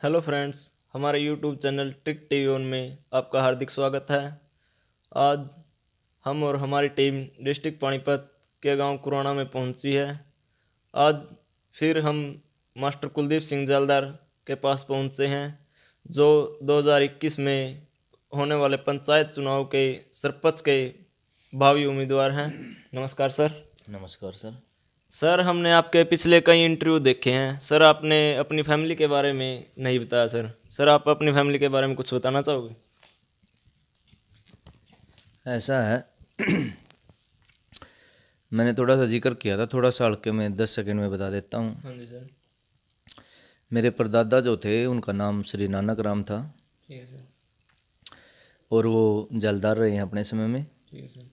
Hello friends, हमारे YouTube channel trick TV on में आपका हार्दिक स्वागत है। आज हम और हमारी टीम डिस्ट्रिक्ट पानीपत के गांव कुराना में पहुंची है। आज फिर हम मास्टर कुलदीप सिंह जालदार के पास पहुंचे हैं, जो 2021 में होने वाले पंचायत चुनाव के सरपंच के भावी उम्मीदवार हैं। नमस्कार सर। नमस्कार सर। सर, हमने आपके पिछले कई इंटरव्यू देखे हैं। सर, आपने अपनी फैमिली के बारे में नहीं बताया। सर आप अपनी फैमिली के बारे में कुछ बताना चाहोगे? ऐसा है मैंने थोड़ा सा जिक्र किया था, थोड़ा सा हल्के में 10 सेकंड में बता देता हूँ। हाँ जी सर। मेरे परदादा जो थे उनका नाम श्री नानक राम था ठीक है सर। और वो जलदार रहे हैं अपने समय में। ठीक है सर।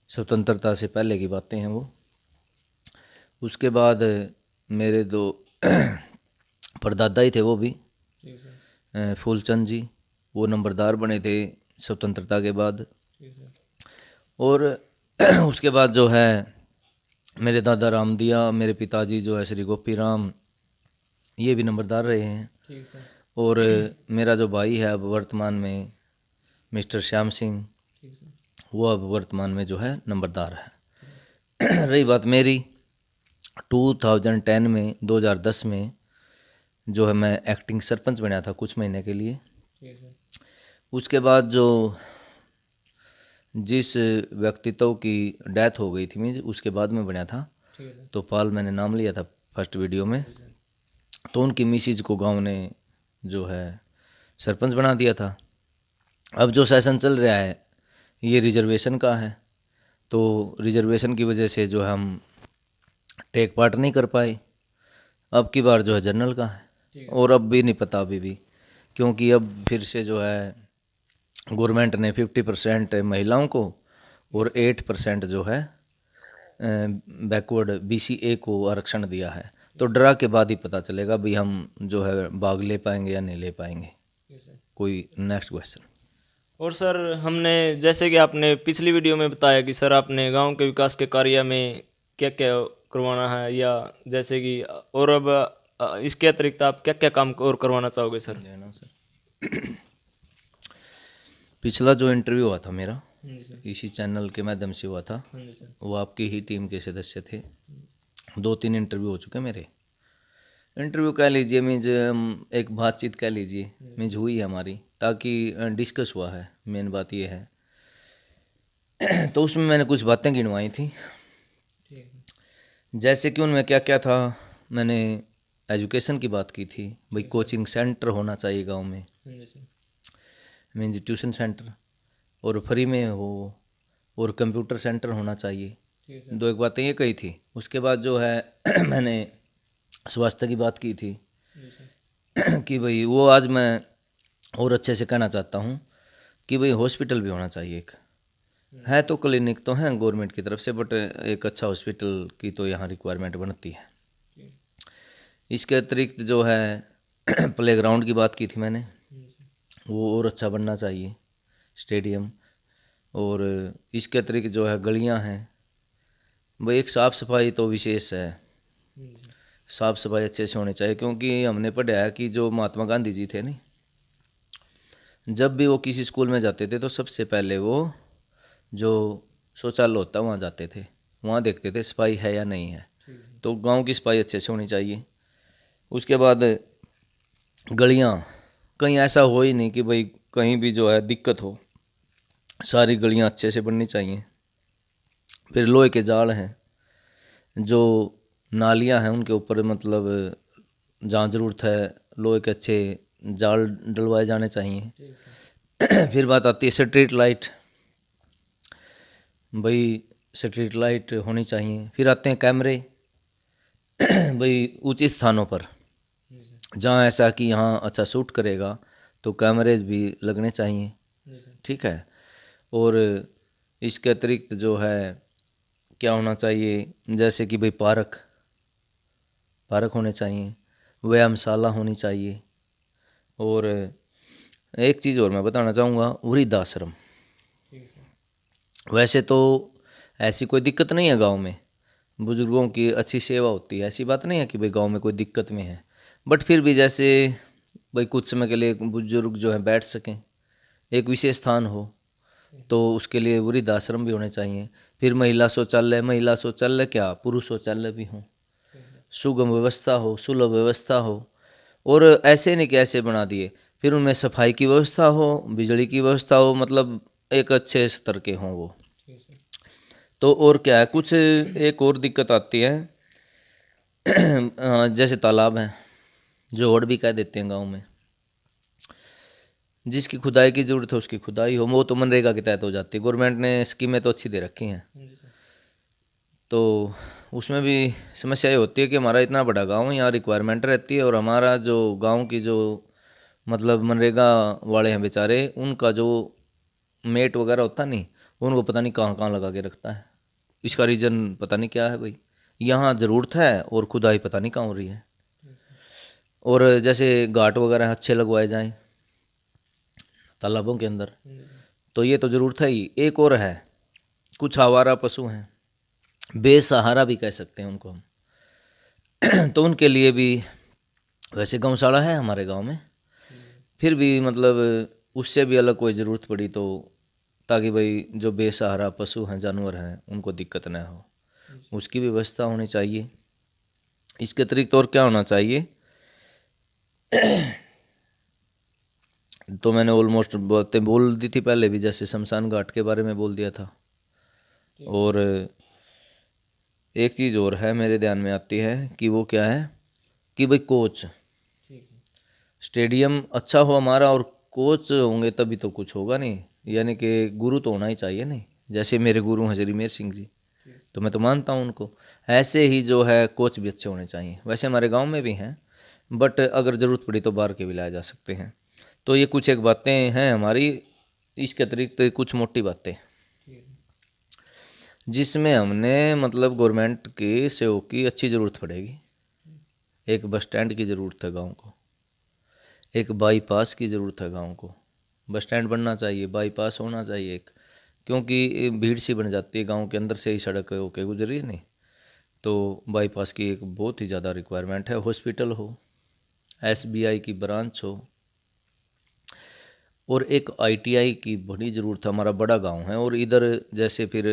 स्वतंत्रता से पहले की बातें हैं वो। उसके बाद मेरे दो परदादा ही थे, वो भी ठीक है सर। फूलचंद जी, वो नंबरदार बने थे स्वतंत्रता के बाद। ठीक है सर। और उसके बाद जो है मेरे दादा रामदिया, मेरे पिताजी जो है श्री गोपी राम, ये भी नंबरदार रहे हैं। ठीक है सर। और मेरा जो भाई है अब वर्तमान में मिस्टर श्याम सिंह, ठीक है सर। वो अब वर्तमान में जो है नंबरदार है। रही बात मेरी, 2010 में जो है मैं एक्टिंग सरपंच बना था कुछ महीने के लिए। ठीक है सर। उसके बाद जो जिस व्यक्तित्व की डेथ हो गई थी, मीन्स उसके बाद में बना था, ठीक है सर। तो पाल मैंने नाम लिया था फर्स्ट वीडियो में। ठीक है सर। तो उनकी मिसिज को गांव ने जो है सरपंच बना दिया था। अब जो सेशन चल रहा है ये रिजर्वेशन का है, तो रिजर्वेशन की वजह से जो हम टेक पार्ट नहीं कर पाए। अब की बार जो है जनरल का है, ठीक है। और अब भी नहीं पता अभी भी, क्योंकि अब फिर से जो है गवर्नमेंट ने 50% महिलाओं को और 8% जो है बैकवर्ड BCA को आरक्षण दिया है। तो डरा के बाद ही पता चलेगा भाई हम जो है भाग ले पाएंगे या नहीं ले पाएंगे। ठीक है सर। कोई नेक्स्ट क्वेश्चन। और सर, हमने जैसे कि आपने पिछली वीडियो में बताया कि सर आपने गांव के विकास के कार्य में क्या क्या करवाना है, या जैसे कि और अब इसके अतिरिक्त आप क्या क्या काम और करवाना चाहोगे सर? ना सर, पिछला जो इंटरव्यू हुआ था मेरा हाँ जी सर। इसी चैनल के माध्यम से हुआ था, हाँ जी सर। वो आपकी ही टीम के सदस्य थे। 2-3 इंटरव्यू हो चुके मेरे। इंटरव्यू कह लीजिए, मीन्स एक बातचीत कह लीजिए, मीन्स हुई है हमारी, ताकि डिस्कस हुआ है, मेन बात ये है। तो उसमें मैंने कुछ बातें गिनवाई थी, ठीक है। जैसे कि उनमें क्या क्या था। मैंने एजुकेशन की बात की थी, भाई ठीक है। कोचिंग सेंटर होना चाहिए गांव में, हाँ जी सर। मीन्स ट्यूशन सेंटर, और फ्री में हो, और कंप्यूटर सेंटर होना चाहिए। ठीक है सर। 2 एक बातें ये कही थी। उसके बाद जो है मैंने स्वास्थ्य की बात की थी जी सर। कि भाई वो आज मैं और अच्छे से कहना चाहता हूँ कि भाई हॉस्पिटल भी होना चाहिए एक। है तो क्लिनिक तो हैं गवर्नमेंट की तरफ से, बट एक अच्छा हॉस्पिटल की तो यहाँ रिक्वायरमेंट बनती है। ठीक। इसके अतिरिक्त जो है प्लेग्राउंड की बात की थी मैंने, जी सर। वो और अच्छा बनना चाहिए, स्टेडियम। और इसके अतिरिक्त जो है गलियां हैं, भाई एक साफ़ सफाई तो विशेष है, जी सर। साफ़ सफाई अच्छे से होनी चाहिए। क्योंकि हमने पढ़ा है कि जो महात्मा गांधी जी थे नहीं, जब भी वो किसी स्कूल में जाते थे तो सबसे पहले वो जो शौचालय होता वहाँ जाते थे, वहाँ देखते थे सफाई है या नहीं है। ठीक है सर। तो गांव की सफाई अच्छे से होनी चाहिए। उसके बाद गलियाँ, कहीं ऐसा हो ही नहीं कि भाई कहीं भी जो है दिक्कत हो, सारी गलियाँ अच्छे से बननी चाहिए। फिर लोहे के जाल हैं, जो नालियाँ हैं उनके ऊपर मतलब जहाँ ज़रूरत है लोहे के अच्छे जाल डलवाए जाने चाहिए। ठीक है सर। फिर बात आती है स्ट्रीट लाइट, भाई स्ट्रीट लाइट होनी चाहिए। फिर आते हैं कैमरे, भाई उचित स्थानों पर जी सर। जहाँ ऐसा कि यहाँ अच्छा शूट करेगा तो कैमरेज भी लगने चाहिए। जी सर। ठीक है। और इसके अतिरिक्त जो है क्या होना चाहिए, जैसे कि भाई पार्क पार्क होने चाहिए, व्यायामशाला होनी चाहिए। और एक चीज़ और मैं बताना चाहूँगा, वृद्धाश्रम। ठीक है सर। वैसे तो ऐसी कोई दिक्कत नहीं है गांव में, बुजुर्गों की अच्छी सेवा होती है, ऐसी बात नहीं है कि भाई गांव में कोई दिक्कत में है। बट फिर भी जैसे भाई कुछ समय के लिए बुजुर्ग जो है बैठ सकें, एक विशेष स्थान हो, तो उसके लिए वृद्धाश्रम भी होने चाहिए। फिर महिला शौचालय क्या, पुरुष शौचालय भी हो, सुगम व्यवस्था हो, सुलभ व्यवस्था हो। और ऐसे नहीं कि ऐसे बना दिए, फिर उनमें सफाई की व्यवस्था हो, बिजली की व्यवस्था हो, मतलब एक अच्छे स्तर के हों वो। तो और क्या है, कुछ एक और दिक्कत आती है जैसे तालाब हैं, जोहड़ भी कह देते हैं गांव में, जिसकी खुदाई की जरूरत है उसकी खुदाई हो, वो तो मनरेगा के तहत हो जाती है। गवर्नमेंट ने स्कीमें तो अच्छी दे रखी हैं, तो उसमें भी समस्या ये होती है कि हमारा इतना बड़ा गांव है, यहाँ रिक्वायरमेंट रहती है, और हमारा जो गांव की जो मतलब मनरेगा वाले हैं बेचारे, उनका जो मेट वगैरह होता नहीं, उनको पता नहीं कहाँ कहाँ लगा के रखता है। इसका रीज़न पता नहीं क्या है भाई, यहाँ ज़रूरत है और खुदाई पता नहीं कहाँ हो रही है। और जैसे घाट वगैरह अच्छे लगवाए जाएं तालाबों के अंदर, तो ये तो ज़रूरत है ही। एक और है, कुछ आवारा पशु हैं, बेसहारा भी कह सकते हैं उनको हम तो उनके लिए भी वैसे गौशाला है हमारे गांव में, फिर भी मतलब उससे भी अलग कोई ज़रूरत पड़ी तो, ताकि भाई जो बेसहारा पशु हैं, जानवर हैं, उनको दिक्कत न हो, उसकी भी व्यवस्था होनी चाहिए। इसके अतिरिक्त और क्या होना चाहिए, तो मैंने ऑलमोस्ट बातें बोल दी थी पहले भी, जैसे शमशान घाट के बारे में बोल दिया था। और एक चीज़ और है मेरे ध्यान में आती है कि वो क्या है कि भाई कोच, स्टेडियम अच्छा हो हमारा और कोच होंगे तभी तो कुछ होगा नहीं, यानी कि गुरु तो होना ही चाहिए नहीं। जैसे मेरे गुरु हैं श्री मेर सिंह जी, तो मैं तो मानता हूँ उनको, ऐसे ही जो है कोच भी अच्छे होने चाहिए। वैसे हमारे गांव में भी हैं, बट अगर ज़रूरत पड़ी तो बाहर के भी लाए जा सकते हैं। तो ये कुछ एक बातें हैं हमारी। इसके अतिरिक्त कुछ मोटी बातें जिसमें हमने मतलब गवर्नमेंट के सहयोग की अच्छी ज़रूरत पड़ेगी। एक बस स्टैंड की ज़रूरत है गांव को, एक बाईपास की ज़रूरत है गांव को। बस स्टैंड बनना चाहिए, बाईपास होना चाहिए एक, क्योंकि भीड़ सी बन जाती है गांव के अंदर से ही सड़क होके गुजरी नहीं, तो बाईपास की एक बहुत ही ज़्यादा रिक्वायरमेंट है। हॉस्पिटल हो, एसबीआई की ब्रांच हो, और एक आईटीआई की बड़ी ज़रूरत है। हमारा बड़ा गांव है, और इधर जैसे फिर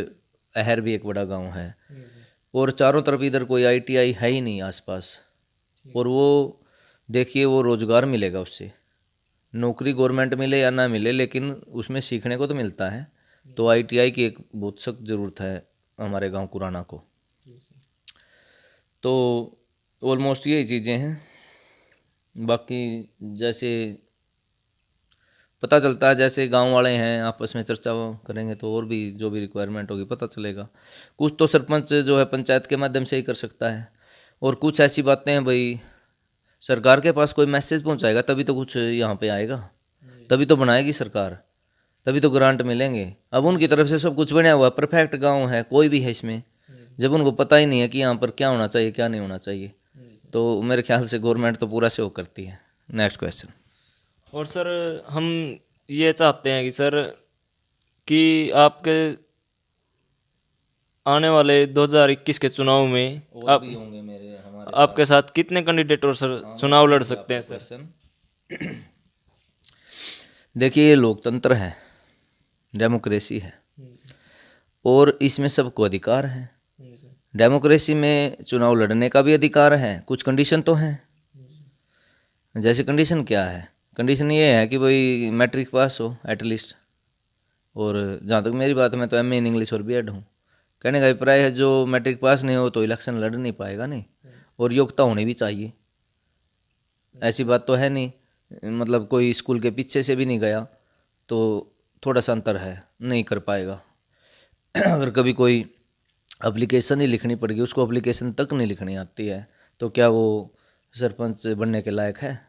अहर भी एक बड़ा गांव है, और चारों तरफ इधर कोई आईटीआई है ही नहीं आसपास। और वो देखिए, वो रोज़गार मिलेगा उससे, नौकरी गवर्नमेंट मिले या ना मिले, लेकिन उसमें सीखने को तो मिलता है। तो आईटीआई की एक बहुत सख्त ज़रूरत है हमारे गांव कुराना को। तो ऑलमोस्ट यही चीज़ें हैं। बाकी जैसे पता चलता है, जैसे गांव वाले हैं आपस में चर्चा करेंगे तो और भी जो भी रिक्वायरमेंट होगी पता चलेगा। कुछ तो सरपंच जो है पंचायत के माध्यम से ही कर सकता है, और कुछ ऐसी बातें हैं भाई सरकार के पास कोई मैसेज पहुंचाएगा तभी तो कुछ यहाँ पे आएगा, तभी तो बनाएगी सरकार, तभी तो ग्रांट मिलेंगे। अब उनकी तरफ से सब कुछ बनाया हुआ, परफेक्ट गाँव है कोई भी है इसमें, जब उनको पता ही नहीं है कि यहाँ पर क्या होना चाहिए क्या नहीं होना चाहिए, तो मेरे ख्याल से गवर्नमेंट तो पूरा सहयोग करती है। Next question. और सर हम ये चाहते हैं कि सर कि आपके आने वाले 2021 के चुनाव में और भी होंगे मेरे हमारे आपके साथ कितने कैंडिडेट और सर चुनाव लड़ सकते हैं सर? क्वेश्चन देखिए, ये लोकतंत्र है, डेमोक्रेसी है, और इसमें सबको अधिकार है। डेमोक्रेसी में चुनाव लड़ने का भी अधिकार है, कुछ कंडीशन तो हैं। जैसे कंडीशन क्या है, कंडीशन ये है कि भाई मैट्रिक पास हो एटलीस्ट, और जहाँ तक मेरी बात है मैं तो एमए इन इंग्लिश और बीएड हूँ। कहने का अभिप्राय है जो मैट्रिक पास नहीं हो तो इलेक्शन लड़ नहीं पाएगा नहीं, और योग्यता होनी भी चाहिए। ऐसी बात तो है नहीं, मतलब कोई स्कूल के पीछे से भी नहीं गया तो थोड़ा सा अंतर है, नहीं कर पाएगा। अगर कभी कोई एप्लीकेशन ही लिखनी पड़ेगी, उसको एप्लीकेशन तक नहीं लिखनी आती है, तो क्या वो सरपंच बनने के लायक है?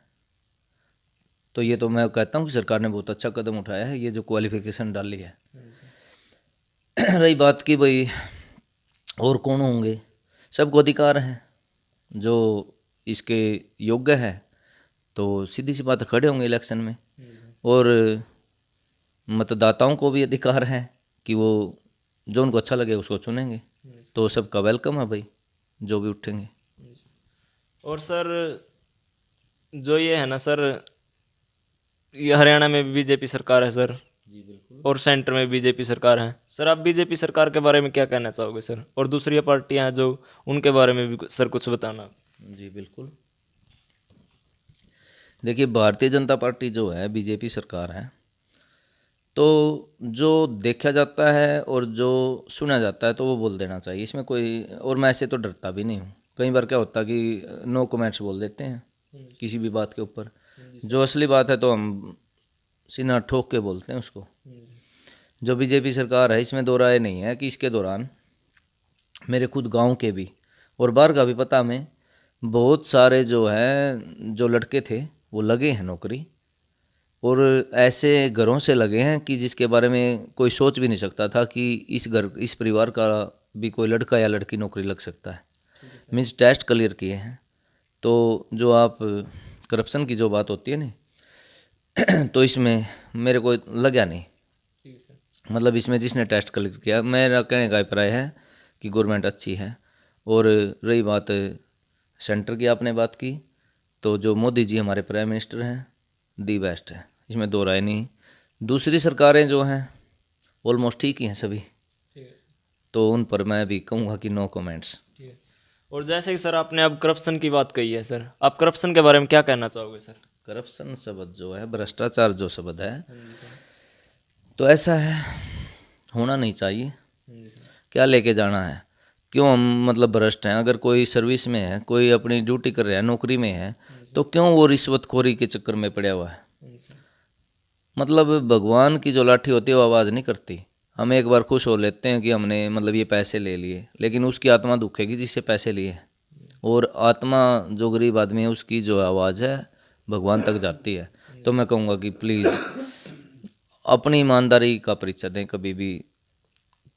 तो ये तो मैं कहता हूँ कि सरकार ने बहुत अच्छा कदम उठाया है, ये जो क्वालिफिकेशन डाली है। रही बात की भाई और कौन होंगे, सबको अधिकार है, जो इसके योग्य है तो सीधी सी बात खड़े होंगे इलेक्शन में। और मतदाताओं को भी अधिकार है कि वो जो उनको अच्छा लगे उसको चुनेंगे, तो सबका वेलकम है भाई, जो भी उठेंगे। और सर जो ये है ना सर ये हरियाणा में भी बीजेपी सरकार है सर, जी बिल्कुल। और सेंटर में बीजेपी सरकार है सर। आप बीजेपी सरकार के बारे में क्या कहना चाहोगे सर, और दूसरी पार्टियां हैं जो, उनके बारे में भी सर कुछ बताना। जी बिल्कुल। देखिए, भारतीय जनता पार्टी जो है, बीजेपी सरकार है, तो जो देखा जाता है और जो सुना जाता है तो वो बोल देना चाहिए, इसमें कोई, और मैं ऐसे तो डरता भी नहीं हूँ। कई बार क्या होता है कि नो कमेंट्स बोल देते हैं किसी भी बात के ऊपर। जो असली बात है तो हम सीना ठोक के बोलते हैं उसको। जो बीजेपी सरकार है, इसमें दो राय नहीं है कि इसके दौरान मेरे खुद गांव के भी और बाहर का भी पता में बहुत सारे जो हैं, जो लड़के थे वो लगे हैं नौकरी, और ऐसे घरों से लगे हैं कि जिसके बारे में कोई सोच भी नहीं सकता था कि इस परिवार का भी कोई लड़का या लड़की नौकरी लग सकता है। मीन्स टेस्ट क्लियर किए हैं। तो जो आप करप्शन की जो बात होती है ना, तो इसमें मेरे को लगा नहीं। मतलब इसमें जिसने टेस्ट क्लियर किया, मेरा कहने का अभिप्राय है कि गवर्नमेंट अच्छी है। और रही बात सेंटर की, आपने बात की, तो जो मोदी जी हमारे प्राइम मिनिस्टर हैं, दी बेस्ट है, इसमें दो राय नहीं। दूसरी सरकारें जो हैं ऑलमोस्ट ठीक ही हैं सभी, तो उन पर मैं भी कहूँगा कि नो कमेंट्स। और जैसे कि सर आपने अब करप्शन की बात कही है सर, आप करप्शन के बारे में क्या कहना चाहोगे सर। करप्शन शब्द जो है, भ्रष्टाचार जो शब्द है, तो ऐसा है, होना नहीं चाहिए। क्या लेके जाना है, क्यों हम मतलब भ्रष्ट हैं? अगर कोई सर्विस में है, कोई अपनी ड्यूटी कर रहा है, नौकरी में है, तो क्यों वो रिश्वतखोरी के चक्कर में पड़ा हुआ है? मतलब भगवान की जो लाठी होती है वो आवाज़ नहीं करती। हम एक बार खुश हो लेते हैं कि हमने मतलब ये पैसे ले लिए, लेकिन उसकी आत्मा दुखेगी जिससे पैसे लिए। और आत्मा जो गरीब आदमी है उसकी जो आवाज़ है भगवान तक जाती है। तो मैं कहूँगा कि प्लीज़ अपनी ईमानदारी का परिचय दें कभी भी।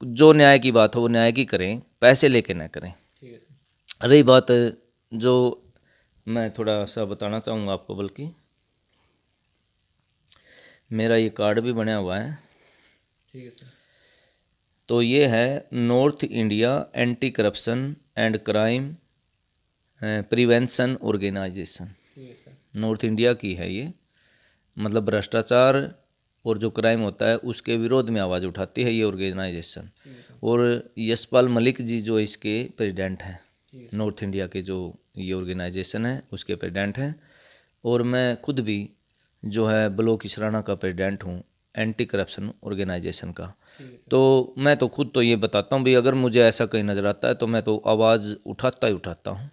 जो न्याय की बात हो वो न्याय की करें, पैसे लेके ना करें। रही बात, जो मैं थोड़ा सा बताना चाहूँगा आपको, बल्कि मेरा ये कार्ड भी बना हुआ है। ठीक है सर। तो ये है North India anti corruption and crime prevention organization. North India की है ये। मतलब भ्रष्टाचार और जो क्राइम होता है उसके विरोध में आवाज़ उठाती है ये ऑर्गेनाइजेशन। और यशपाल मलिक जी जो इसके प्रेसिडेंट हैं, नॉर्थ इंडिया के जो ये ऑर्गेनाइजेशन है उसके प्रेसिडेंट हैं। और मैं खुद भी जो है ब्लॉक इसराना का प्रेसिडेंट हूँ, एंटी करप्शन ऑर्गेनाइजेशन का। तो मैं तो खुद तो ये बताता हूँ भाई, अगर मुझे ऐसा कहीं नज़र आता है तो मैं तो आवाज़ उठाता ही उठाता हूँ।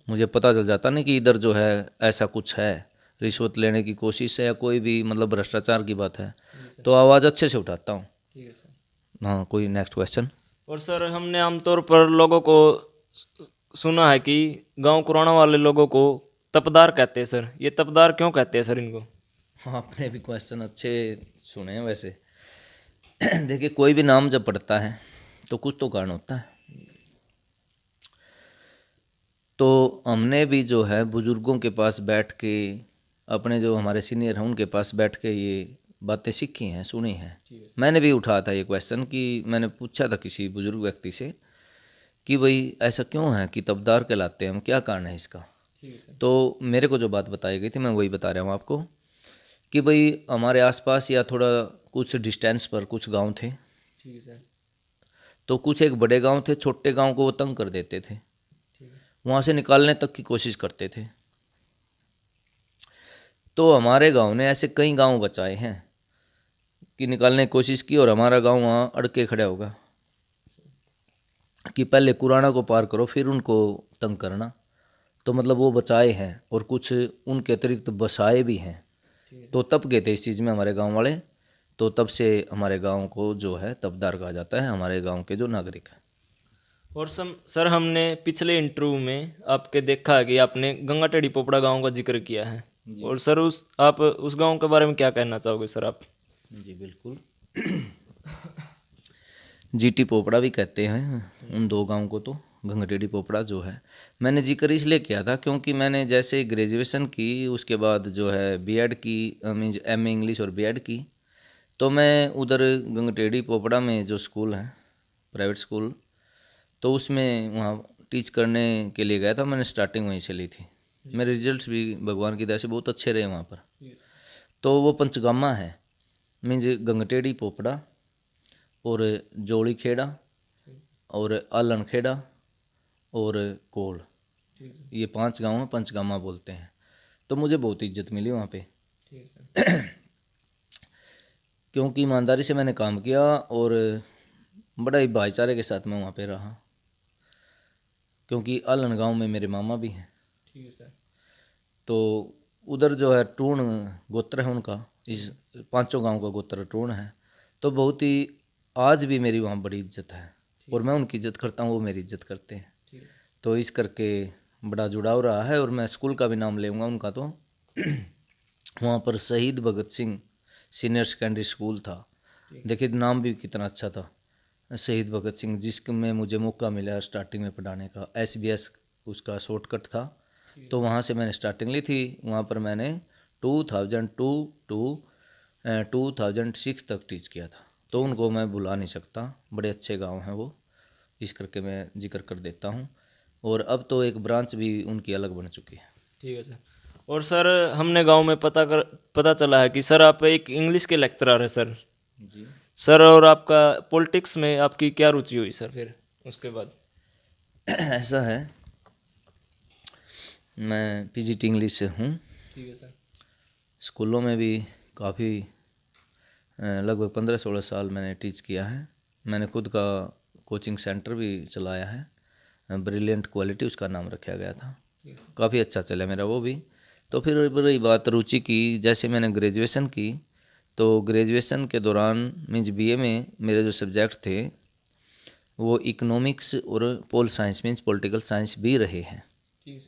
मुझे पता चल जाता नहीं कि इधर जो है ऐसा कुछ है, रिश्वत लेने की कोशिश है या कोई भी मतलब भ्रष्टाचार की बात है, तो आवाज़ अच्छे से उठाता हूँ। हाँ, कोई नेक्स्ट क्वेश्चन। और सर हमने आमतौर पर लोगों को सुना है कि गांव कुराना वाले लोगों को तपदार कहते हैं सर, ये तपदार क्यों कहते हैं सर इनको। हाँ, आपने भी क्वेश्चन अच्छे सुने हैं वैसे। देखिए, कोई भी नाम जब पढ़ता है तो कुछ तो कारण होता है। तो हमने भी जो है बुज़ुर्गों के पास बैठ के, अपने जो हमारे सीनियर हैं उनके पास बैठ के ये बातें सीखी हैं, सुनी हैं। मैंने भी उठाया था ये क्वेश्चन कि मैंने पूछा था किसी बुज़ुर्ग व्यक्ति से कि भाई ऐसा क्यों है कि तबदार कहलाते हैं हम, क्या कारण है इसका। तो मेरे को जो बात बताई गई थी मैं वही बता रहा हूँ आपको कि भाई हमारे आसपास या थोड़ा कुछ डिस्टेंस पर कुछ गांव थे। तो कुछ एक बड़े गांव थे, छोटे गांव को वो तंग कर देते थे, वहाँ से निकालने तक की कोशिश करते थे। तो हमारे गांव ने ऐसे कई गांव बचाए हैं कि निकालने की कोशिश की और हमारा गांव वहाँ अड़के खड़ा होगा कि पहले कुराना को पार करो फिर उनको तंग करना। तो मतलब वो बचाए हैं और कुछ उनके अतिरिक्त बसाए भी हैं। तो तब गए थे इस चीज़ में हमारे गांव वाले। तो तब से हमारे गांव को जो है तबदार कहा जाता है, हमारे गांव के जो नागरिक हैं। और सर हमने पिछले इंटरव्यू में आपके देखा है कि आपने गंगा टेढ़ी पोपड़ा गांव का जिक्र किया है। और सर आप उस गांव के बारे में क्या कहना चाहोगे सर आप। जी बिल्कुल। जीटी पोपड़ा भी कहते हैं उन दो गांव को। तो गंगटेढ़ी पोपड़ा जो है मैंने जिक्र इसलिए किया था क्योंकि मैंने जैसे ग्रेजुएशन की उसके बाद जो है बीएड की, मीन्स एमए इंग्लिश और बीएड की, तो मैं उधर गंगटेढ़ी पोपड़ा में जो स्कूल है, प्राइवेट स्कूल, तो उसमें वहाँ टीच करने के लिए गया था। मैंने स्टार्टिंग वहीं से ली थी। मेरे रिजल्ट्स भी भगवान की दया से बहुत अच्छे रहे वहाँ पर। तो वो पंचगामा है, मीन्स गंगटेड़ी पोपड़ा और जोड़ी खेड़ा और आलन खेड़ा और कोल, ये 5 गांव हैं, पंचगामा बोलते हैं। तो मुझे बहुत इज्जत मिली वहाँ पे क्योंकि ईमानदारी से मैंने काम किया और बड़ा ही भाईचारे के साथ मैं वहाँ पे रहा, क्योंकि आलन गांव में मेरे मामा भी हैं। ठीक है सर। तो उधर जो है टूण गोत्र है उनका, इस 5 गांव का गोत्र टूण है। तो बहुत ही आज भी मेरी वहाँ बड़ी इज्जत है और मैं उनकी इज्जत करता हूँ, वो मेरी इज्जत करते हैं। तो इस करके बड़ा जुड़ाव रहा है। और मैं स्कूल का भी नाम लेऊँगा उनका। तो वहाँ पर शहीद Bhagat Singh senior secondary school था। देखिए नाम भी कितना अच्छा था, शहीद भगत सिंह, जिसमें मुझे मौका मिला स्टार्टिंग में पढ़ाने का। SBS उसका शॉर्टकट था, तो वहाँ से मैंने स्टार्टिंग ली थी। वहाँ पर मैंने 2002 टू 2006 तक टीच किया था। तो उनको मैं भुला नहीं सकता, बड़े अच्छे गांव हैं वो, इस करके मैं जिक्र कर देता हूँ। और अब तो एक ब्रांच भी उनकी अलग बन चुकी है। ठीक है सर। और सर हमने गांव में पता चला है कि सर आप एक इंग्लिश के लेक्चरर हैं सर। जी सर और आपका पॉलिटिक्स में आपकी क्या रुचि हुई सर फिर उसके बाद? ऐसा है, मैं PGT इंग्लिश से हूँ। ठीक है सर। स्कूलों में भी काफ़ी लगभग 15-16 साल मैंने टीच किया है। मैंने खुद का कोचिंग सेंटर भी चलाया है, ब्रिलियंट क्वालिटी उसका नाम रखा गया था। काफ़ी अच्छा चला मेरा वो भी। तो फिर रही बात रुचि की, जैसे मैंने ग्रेजुएशन की, तो ग्रेजुएशन के दौरान मीन्स BA में मेरे जो सब्जेक्ट थे वो इकोनॉमिक्स और pol science means political science भी रहे हैं।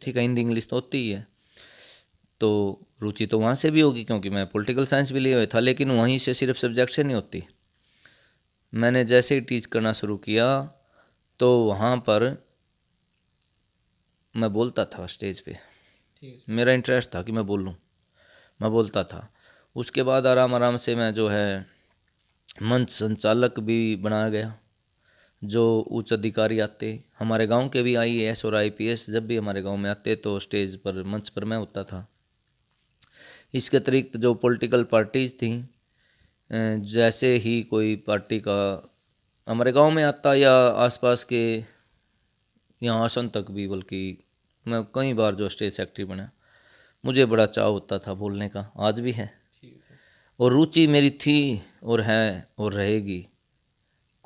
ठीक है, हिंदी इंग्लिश तो होती ही है। तो रुचि तो वहाँ से भी होगी क्योंकि मैं पॉलिटिकल साइंस भी लिए हुए था, लेकिन वहीं से सिर्फ सब्जेक्ट से नहीं होती। मैंने जैसे ही टीच करना शुरू किया तो वहाँ पर मैं बोलता था स्टेज पे, मेरा इंटरेस्ट था कि मैं बोलूँ, मैं बोलता था। उसके बाद आराम आराम से मैं जो है मंच संचालक भी बना गया। जो उच्च अधिकारी आते हमारे गांव के भी, IAS और IPS जब भी हमारे गांव में आते तो स्टेज पर मंच पर मैं होता था। इसके अतिरिक्त जो पॉलिटिकल पार्टीज थी, जैसे ही कोई पार्टी का हमारे गांव में आता या आसपास के यहाँ आसन तक भी, बल्कि मैं कई बार जो स्टेज सेक्रेटरी बना, मुझे बड़ा चाव होता था बोलने का, आज भी है। और रुचि मेरी थी और है और रहेगी।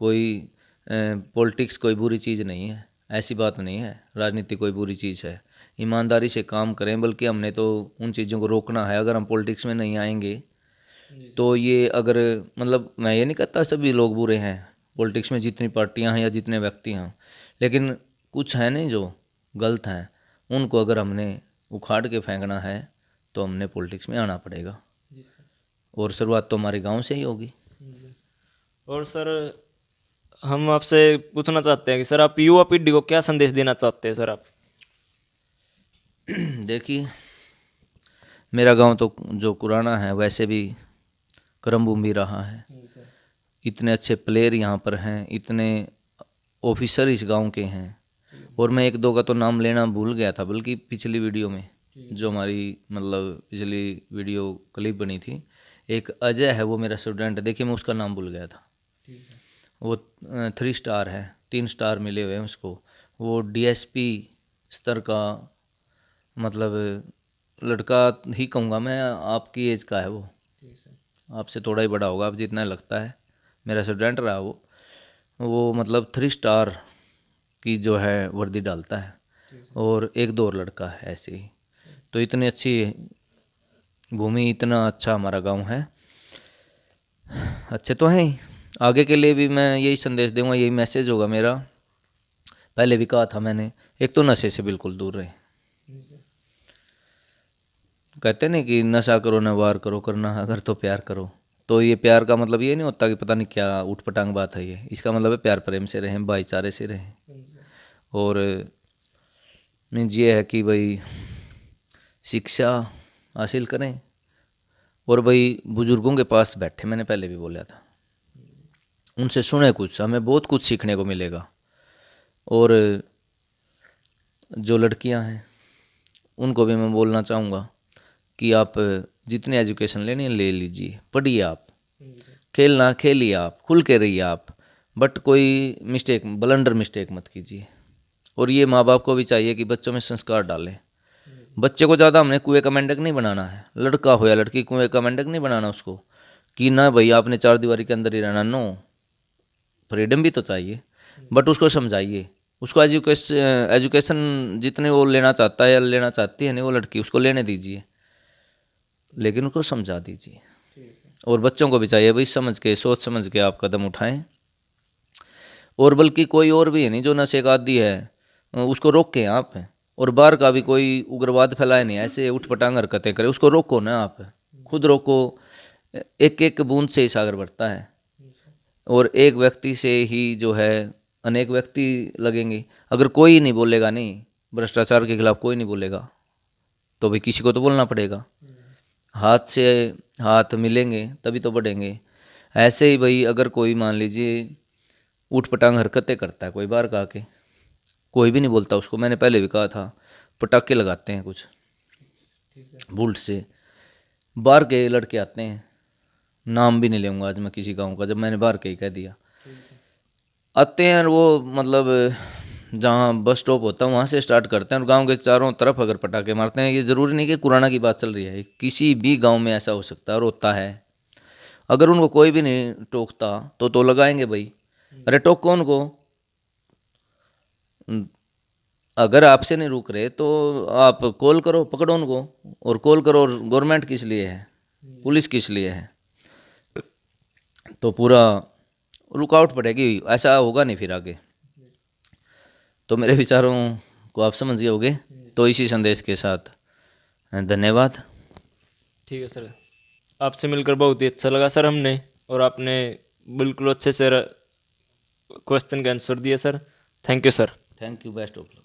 कोई पॉलिटिक्स कोई बुरी चीज़ नहीं है, ऐसी बात नहीं है। राजनीति कोई बुरी चीज़ है, ईमानदारी से काम करें, बल्कि हमने तो उन चीज़ों को रोकना है। अगर हम पॉलिटिक्स में नहीं आएंगे तो ये, अगर मतलब मैं ये नहीं कहता सभी लोग बुरे हैं, पॉलिटिक्स में जितनी पार्टियां हैं या जितने व्यक्ति हैं, लेकिन कुछ हैं नहीं जो गलत हैं, उनको अगर हमने उखाड़ के फेंकना है तो हमने पॉलिटिक्स में आना पड़ेगा। और शुरुआत तो हमारे गांव से ही होगी। और सर हम आपसे पूछना चाहते हैं कि सर आप युवा पीढ़ी को क्या संदेश देना चाहते हैं सर आप? देखिए मेरा गांव तो जो पुराना है वैसे भी कर्म भूमि रहा है। इतने अच्छे प्लेयर यहाँ पर हैं, इतने ऑफिसर इस गांव के हैं। और मैं 1-2 का तो नाम लेना भूल गया था, बल्कि पिछली वीडियो में जो हमारी मतलब पिछली वीडियो क्लिप बनी थी, एक अजय है वो मेरा स्टूडेंट, देखिए मैं उसका नाम भूल गया था। वो 3 स्टार है, 3 स्टार मिले हुए हैं उसको। वो DSP स्तर का मतलब लड़का ही कहूँगा मैं, आपकी एज का है वो, आपसे थोड़ा ही बड़ा होगा, आप जितना लगता है। मेरा स्टूडेंट रहा वो मतलब 3 स्टार की जो है वर्दी डालता है। और 1-2 और लड़का है ऐसे ही। तो इतनी अच्छी भूमि, इतना अच्छा हमारा गांव है, अच्छे तो हैं ही। आगे के लिए भी मैं यही संदेश दूंगा, यही मैसेज होगा मेरा। पहले भी कहा था मैंने, एक तो नशे से बिल्कुल दूर रहे। कहते नहीं कि नशा करो न वार करो, करना अगर तो प्यार करो। तो ये प्यार का मतलब ये नहीं होता कि पता नहीं क्या उठपटांग बात है ये, इसका मतलब है प्यार प्रेम से रहें, भाईचारे से रहें। और मीन्स ये है कि भाई शिक्षा हासिल करें, और भाई बुजुर्गों के पास बैठे, मैंने पहले भी बोला था, उनसे सुने कुछ, हमें बहुत कुछ सीखने को मिलेगा। और जो लड़कियां हैं उनको भी मैं बोलना चाहूँगा कि आप जितनी एजुकेशन लेनी है ले लीजिए, पढ़िए आप, खेलना खेलिए आप, खुल के रहिए आप, बट कोई मिस्टेक ब्लंडर मिस्टेक मत कीजिए। और ये माँ बाप को भी चाहिए कि बच्चों में संस्कार डालें। बच्चे को ज़्यादा हमने कुएं का मेंढक नहीं बनाना है, लड़का हो या लड़की, कुएं का मेंढक नहीं बनाना उसको कि ना भाई आपने चार दीवारी के अंदर ही रहना। नो, फ्रीडम भी तो चाहिए, बट उसको समझाइए, उसको एजुकेशन जितने वो लेना चाहता है या लेना चाहती है नहीं वो लड़की, उसको लेने दीजिए, लेकिन उसको समझा दीजिए। और बच्चों को भी चाहिए भाई समझ के, सोच समझ के आप कदम उठाएं। और बल्कि कोई और भी है नहीं जो नशे का आदी है, उसको रोकें आप। और बाहर का भी कोई उग्रवाद फैलाए नहीं, ऐसे उठपटांग हरकतें करे, उसको रोको ना आप, खुद रोको। एक एक बूंद से ही सागर बढ़ता है, और एक व्यक्ति से ही जो है अनेक व्यक्ति लगेंगे। अगर कोई नहीं बोलेगा, नहीं भ्रष्टाचार के खिलाफ कोई नहीं बोलेगा, तो भाई किसी को तो बोलना पड़ेगा। हाथ से हाथ मिलेंगे तभी तो बढ़ेंगे। ऐसे ही भाई अगर कोई मान लीजिए ऊटपटांग हरकतें करता है, कोई बाहर का आके, कोई भी नहीं बोलता उसको। मैंने पहले भी कहा था, पटाखे लगाते हैं कुछ बुल्ट से, बाहर के लड़के आते हैं, नाम भी नहीं लूँगा आज मैं किसी गांव का, जब मैंने बाहर के ही कह दिया, आते हैं और वो मतलब जहाँ बस स्टॉप होता है वहाँ से स्टार्ट करते हैं और गांव के चारों तरफ अगर पटाखे मारते हैं। ये ज़रूरी नहीं कि पुराना की बात चल रही है, किसी भी गांव में ऐसा हो सकता है और होता है। अगर उनको कोई भी नहीं टोकता तो लगाएंगे भाई। अरे टोको उनको, अगर आपसे नहीं रुक रहे तो आप कॉल करो, पकड़ो उनको और कॉल करो। और गवर्नमेंट किस लिए है, पुलिस किस लिए है, तो पूरा रुकावट पड़ेगी, ऐसा होगा नहीं फिर आगे। तो मेरे विचारों को आप समझ गए होंगे। तो इसी संदेश के साथ धन्यवाद। ठीक है सर, आपसे मिलकर बहुत ही अच्छा लगा सर हमने, और आपने बिल्कुल अच्छे से क्वेश्चन के आंसर दिए sir. Thank you sir. Thank you, best of luck.